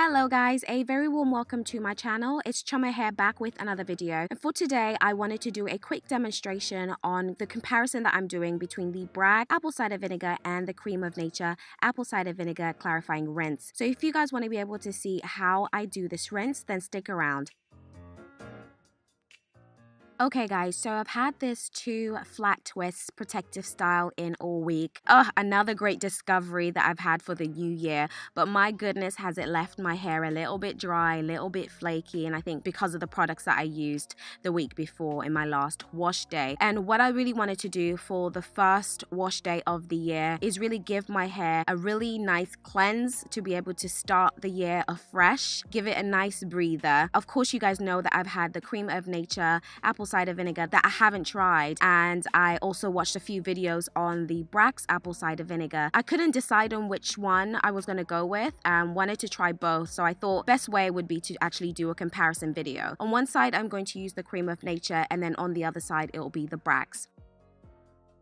Hello guys, a very warm welcome to my channel. It's Choma here back with another video. And for today, I wanted to do a quick demonstration on the comparison that I'm doing between the Bragg apple cider vinegar and the Creme of Nature apple cider vinegar clarifying rinse. So if you guys want to be able to see how I do this rinse, then stick around. Okay guys, so I've had this 2 flat twists protective style in all week. Another great discovery that I've had for the new year, but my goodness has it left my hair a little bit dry, a little bit flaky, and I think because of the products that I used the week before in my last wash day. And what I really wanted to do for the first wash day of the year is really give my hair a really nice cleanse to be able to start the year afresh, give it a nice breather. Of course, you guys know that I've had the Creme of Nature apple cider vinegar that I haven't tried, and I also watched a few videos on the Bragg's apple cider vinegar. I couldn't decide on which one I was going to go with and wanted to try both, so I thought best way would be to actually do a comparison video. On one side I'm going to use the Creme of Nature, and then on the other side it will be the Bragg's.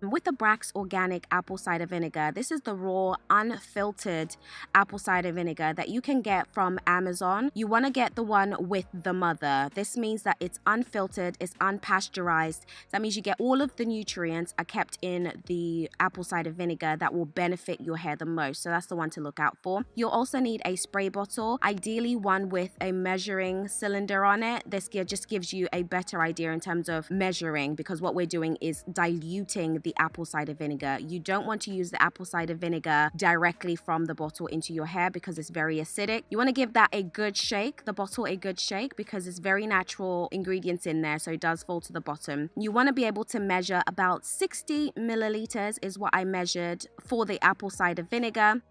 With the Bragg's organic apple cider vinegar, this is the raw, unfiltered apple cider vinegar that you can get from Amazon. You want to get the one with the mother. This means that it's unfiltered, it's unpasteurized. That means you get all of the nutrients are kept in the apple cider vinegar that will benefit your hair the most. So that's the one to look out for. You'll also need a spray bottle, ideally one with a measuring cylinder on it. This just gives you a better idea in terms of measuring, because what we're doing is diluting the apple cider vinegar. You don't want to use the apple cider vinegar directly from the bottle into your hair because it's very acidic. You want to give that a good shake, the bottle a good shake, because it's very natural ingredients in there, so it does fall to the bottom. You want to be able to measure about 60 milliliters is what I measured for the apple cider vinegar.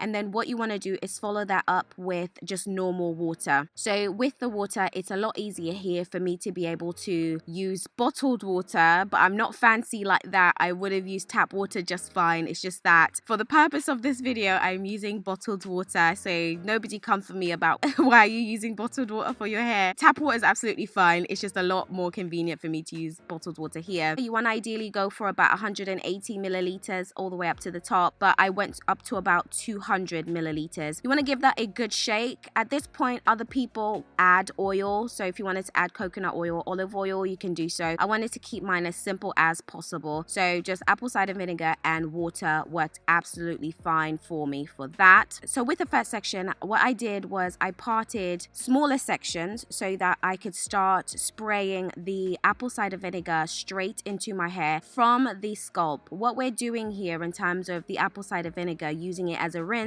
And then what you want to do is follow that up with just normal water. So with the water, it's a lot easier here for me to be able to use bottled water, but I'm not fancy like that. I would have used tap water just fine. It's just that for the purpose of this video, I'm using bottled water. So nobody come for me about why are you using bottled water for your hair. Tap water is absolutely fine. It's just a lot more convenient for me to use bottled water here. You want to ideally go for about 180 milliliters all the way up to the top, but I went up to about 200 milliliters. You want to give that a good shake. At this point, other people add oil, so if you wanted to add coconut oil, olive oil, you can do so. I wanted to keep mine as simple as possible, so just apple cider vinegar and water worked absolutely fine for me for that. So with the first section, what I did was I parted smaller sections so that I could start spraying the apple cider vinegar straight into my hair from the scalp. What we're doing here in terms of the apple cider vinegar, using it as a rinse,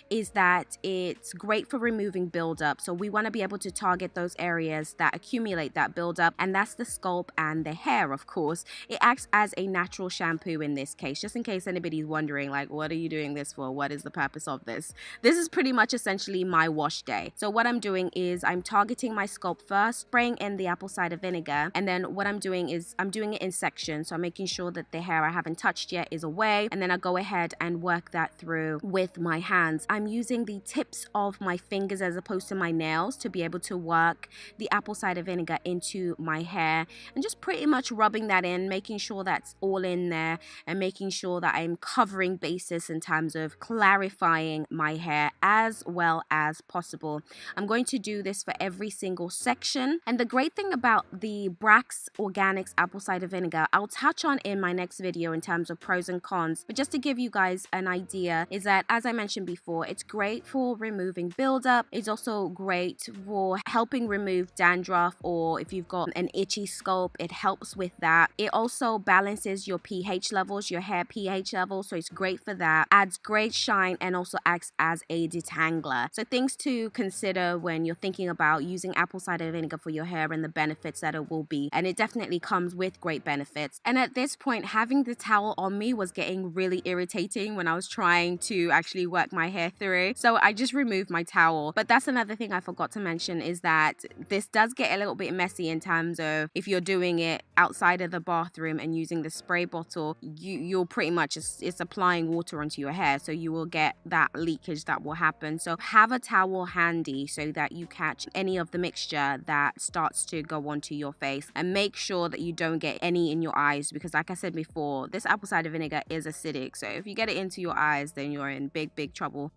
is that it's great for removing buildup. So we want to be able to target those areas that accumulate that buildup, and that's the scalp and the hair, of course. It acts as a natural shampoo in this case, just in case anybody's wondering, like, what are you doing this for? What is the purpose of this? This is pretty much essentially my wash day. So what I'm doing is I'm targeting my scalp first, spraying in the apple cider vinegar, and then what I'm doing is I'm doing it in sections. So I'm making sure that the hair I haven't touched yet is away, and then I go ahead and work that through with my hands. I'm using the tips of my fingers as opposed to my nails to be able to work the apple cider vinegar into my hair, and just pretty much rubbing that in, making sure that's all in there, and making sure that I'm covering bases in terms of clarifying my hair as well as possible. I'm going to do this for every single section, and the great thing about the Bragg's Organics apple cider vinegar, I'll touch on in my next video in terms of pros and cons, but just to give you guys an idea, is that as I mentioned before, it's great for removing buildup. It's also great for helping remove dandruff, or if you've got an itchy scalp, it helps with that. It also balances your pH levels, your hair pH levels, so it's great for that. Adds great shine and also acts as a detangler. So things to consider when you're thinking about using apple cider vinegar for your hair and the benefits that it will be. And it definitely comes with great benefits. And at this point, having the towel on me was getting really irritating when I was trying to actually work my hair through, so I just removed my towel. But that's another thing I forgot to mention, is that this does get a little bit messy in terms of if you're doing it outside of the bathroom and using the spray bottle, you'll pretty much it's applying water onto your hair, so you will get that leakage that will happen. So have a towel handy so that you catch any of the mixture that starts to go onto your face, and make sure that you don't get any in your eyes, because like I said before, this apple cider vinegar is acidic, so if you get it into your eyes, then you're in big trouble.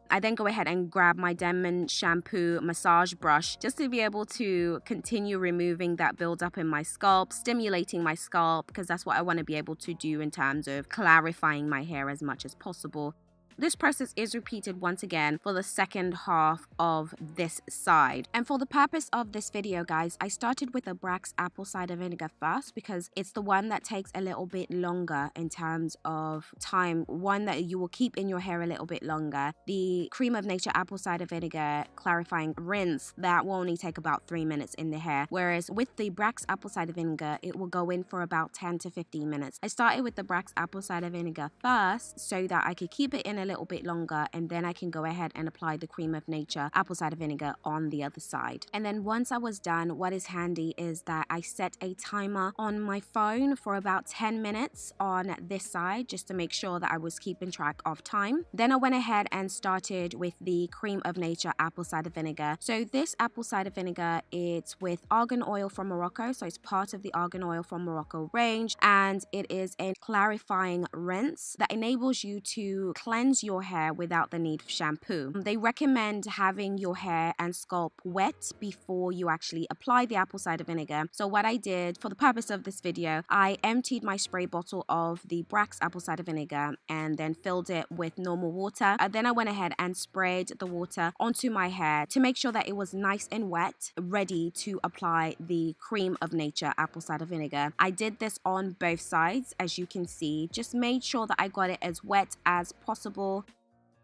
I then go ahead and grab my Denman shampoo massage brush just to be able to continue removing that buildup in my scalp, stimulating my scalp, because that's what I want to be able to do in terms of clarifying my hair as much as possible. This process is repeated once again for the second half of this side. And for the purpose of this video, guys, I started with the Bragg's apple cider vinegar first because it's the one that takes a little bit longer in terms of time, one that you will keep in your hair a little bit longer. The Creme of Nature apple cider vinegar clarifying rinse, that will only take about 3 minutes in the hair, whereas with the Bragg's apple cider vinegar, it will go in for about 10 to 15 minutes. I started with the Bragg's apple cider vinegar first so that I could keep it in a little bit longer, and then I can go ahead and apply the Creme of Nature apple cider vinegar on the other side. And then once I was done, what is handy is that I set a timer on my phone for about 10 minutes on this side just to make sure that I was keeping track of time. Then I went ahead and started with the Creme of Nature apple cider vinegar. So this apple cider vinegar, it's with argan oil from Morocco, so it's part of the argan oil from Morocco range, and it is a clarifying rinse that enables you to cleanse your hair without the need of shampoo. They recommend having your hair and scalp wet before you actually apply the apple cider vinegar. So what I did for the purpose of this video, I emptied my spray bottle of the Bragg's apple cider vinegar and then filled it with normal water. Then I went ahead and sprayed the water onto my hair to make sure that it was nice and wet, ready to apply the Creme of Nature apple cider vinegar. I did this on both sides, as you can see, just made sure that I got it as wet as possible.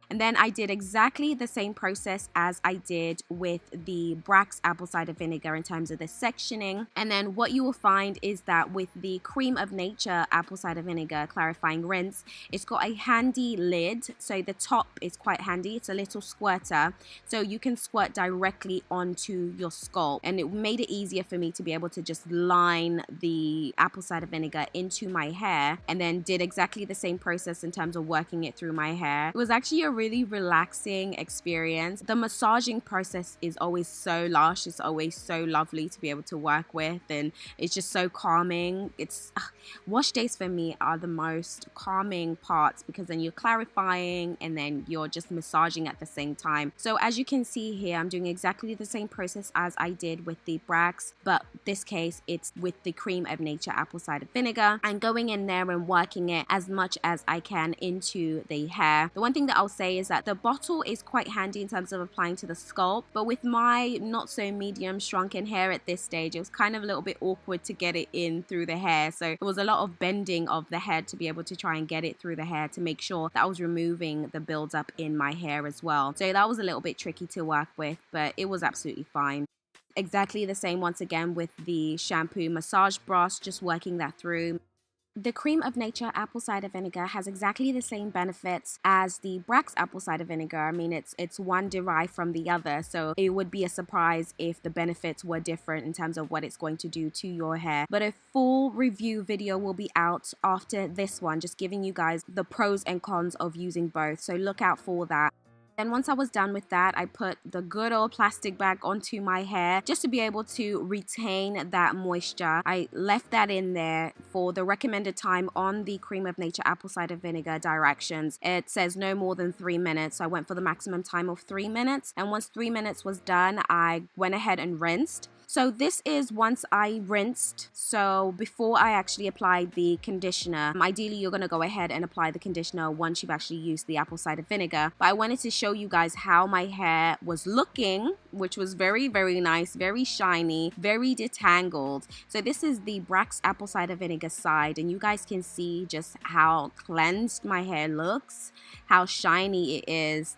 And then I did exactly the same process as I did with the Bragg's apple cider vinegar in terms of the sectioning. And then what you will find is that with the Creme of Nature apple cider vinegar clarifying rinse, it's got a handy lid. So the top is quite handy. It's a little squirter. So you can squirt directly onto your scalp. And it made it easier for me to be able to just line the apple cider vinegar into my hair, and then did exactly the same process in terms of working it through my hair. It was actually a really relaxing experience. The massaging process is always so lush. It's always so lovely to be able to work with, and it's just so calming. Wash days for me are the most calming parts because then you're clarifying and then you're just massaging at the same time. So as you can see here, I'm doing exactly the same process as I did with the Bragg's, but this case it's with the Creme of Nature apple cider vinegar and going in there and working it as much as I can into the hair. The one thing that I'll say is that the bottle is quite handy in terms of applying to the scalp, but with my not so medium shrunken hair at this stage, it was kind of a little bit awkward to get it in through the hair. So it was a lot of bending of the head to be able to try and get it through the hair to make sure that I was removing the buildup in my hair as well. So that was a little bit tricky to work with, but it was absolutely fine. Exactly the same once again with the shampoo massage brush, just working that through. The Creme of Nature apple cider vinegar has exactly the same benefits as the Bragg's apple cider vinegar. I mean, it's one derived from the other, so it would be a surprise if the benefits were different in terms of what it's going to do to your hair. But a full review video will be out after this one, just giving you guys the pros and cons of using both, so look out for that. Then once I was done with that, I put the good old plastic bag onto my hair just to be able to retain that moisture. I left that in there for the recommended time on the Creme of Nature apple cider vinegar directions. It says no more than 3 minutes. So I went for the maximum time of 3 minutes. And once 3 minutes was done, I went ahead and rinsed. So this is once I rinsed, so before I actually applied the conditioner. Ideally, you're going to go ahead and apply the conditioner once you've actually used the apple cider vinegar. But I wanted to show you guys how my hair was looking, which was very, very nice, very shiny, very detangled. So this is the Bragg's apple cider vinegar side, and you guys can see just how cleansed my hair looks, how shiny it is.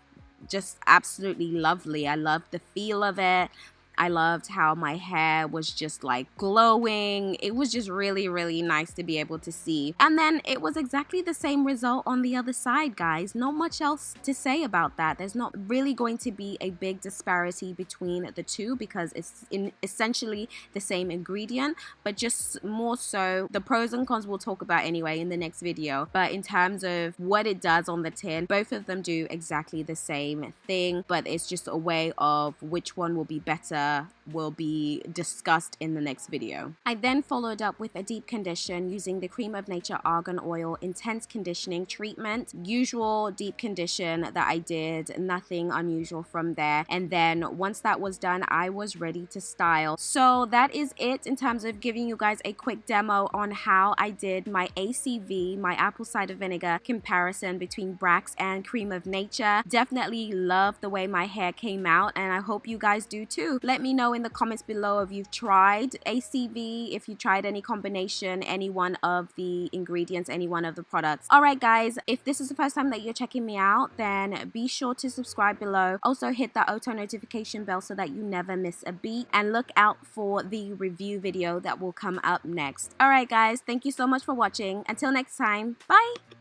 Just absolutely lovely. I love the feel of it. I loved how my hair was just like glowing. It was just really, really nice to be able to see. And then it was exactly the same result on the other side, guys. Not much else to say about that. There's not really going to be a big disparity between the two because it's essentially the same ingredient, but just more so the pros and cons we'll talk about anyway in the next video. But in terms of what it does on the tin, both of them do exactly the same thing, but it's just a way of which one will be better will be discussed in the next video. I then followed up with a deep condition using the Creme of Nature Argan Oil Intense Conditioning Treatment. Usual deep condition that I did, nothing unusual from there. And then once that was done, I was ready to style. So that is it in terms of giving you guys a quick demo on how I did my ACV, my apple cider vinegar comparison between Bragg's and Creme of Nature. Definitely love the way my hair came out, and I hope you guys do too. Let me know in the comments below if you've tried ACV, if you tried any combination, any one of the ingredients, any one of the products. Alright guys, if this is the first time that you're checking me out, then be sure to subscribe below. Also hit that auto notification bell so that you never miss a beat, and look out for the review video that will come up next. Alright guys, thank you so much for watching. Until next time, bye!